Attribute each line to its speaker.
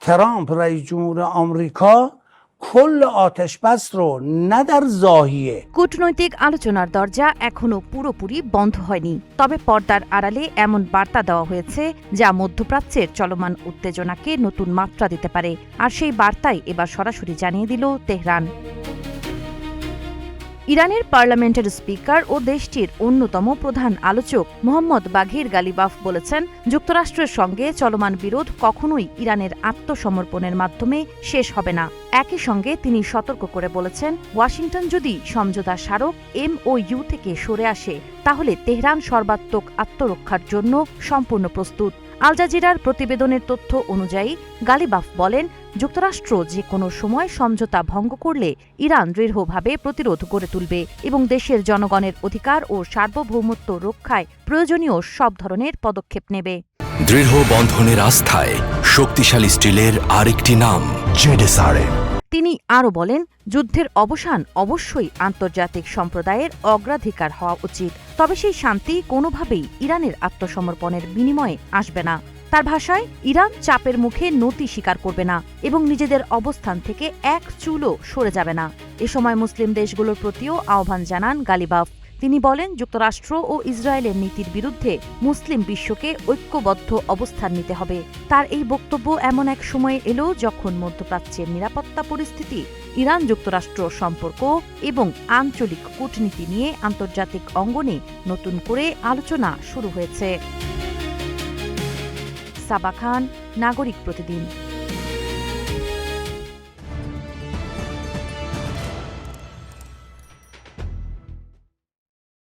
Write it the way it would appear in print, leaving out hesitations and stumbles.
Speaker 1: ترامپ رئیس جمهور آمریکا کل آتش بس رو نه در زاهیه
Speaker 2: কূটনৈতিক আলোচনার দরজা এখনো পুরোপুরি বন্ধ হয়নি, তবে পর্দার আড়ালে এমন বার্তা দেওয়া হয়েছে যা মধ্যপ্রাচ্যের চলমান উত্তেজনাকে নতুন মাত্রা দিতে পারে। আর সেই বার্তাই এবার সরাসরি জানিয়ে দিল তেহরান। ইরানের পার্লামেন্টের স্পিকার ও দেশটির অন্যতম প্রধান আলোচক মোহাম্মদ বাঘির গালিবাফ বলেছেন, যুক্তরাষ্ট্রের সঙ্গে চলমান বিরোধ কখনোই ইরানের আত্মসমর্পণের মাধ্যমে শেষ হবে না। একই সঙ্গে তিনি সতর্ক করে বলেছেন, ওয়াশিংটন যদি সমঝোতা স্মারক MOU থেকে সরে আসে তাহলে তেহরান সর্বাত্মক আত্মরক্ষার জন্য সম্পূর্ণ প্রস্তুত। আল জাজিরার প্রতিবেদনের তথ্য অনুযায়ী গালিবাফ বলেন, যুক্তরাষ্ট্র যে কোনো সময় সমঝোতা ভঙ্গ করলে ইরান দৃঢ়ভাবে প্রতিরোধ গড়ে তুলবে এবং দেশের জনগণের অধিকার ও সার্বভৌমত্ব রক্ষায় প্রয়োজনীয় সব ধরনের পদক্ষেপ নেবে।
Speaker 3: দৃঢ় বন্ধনের আস্থায় শক্তিশালী স্টিলের আরেকটি নাম জেডএসআরএম।
Speaker 2: তিনি আরও বলেন, যুদ্ধের অবসান অবশ্যই আন্তর্জাতিক সম্প্রদায়ের অগ্রাধিকার হওয়া উচিত, তবে সেই শান্তি কোনোভাবেই ইরানের আত্মসমর্পণের বিনিময়ে আসবে না। তার ভাষায়, ইরান চাপের মুখে নতি স্বীকার করবে না এবং নিজেদের অবস্থান থেকে এক চুলও সরে যাবে না। এ সময় মুসলিম দেশগুলোর প্রতিও আহ্বান জানান গালিবাফ। তিনি বলেন, যুক্তরাষ্ট্র ও ইসরায়েলের নীতির বিরুদ্ধে মুসলিম বিশ্বকে ঐক্যবদ্ধ অবস্থান নিতে হবে। তার এই বক্তব্য এমন এক সময়ে এলো যখন মধ্যপ্রাচ্যের নিরাপত্তা পরিস্থিতি, ইরান যুক্তরাষ্ট্র সম্পর্ক এবং আঞ্চলিক কূটনীতি নিয়ে আন্তর্জাতিক অঙ্গনে নতুন করে আলোচনা শুরু হয়েছে। সাবা খান, নাগরিক প্রতিদিন।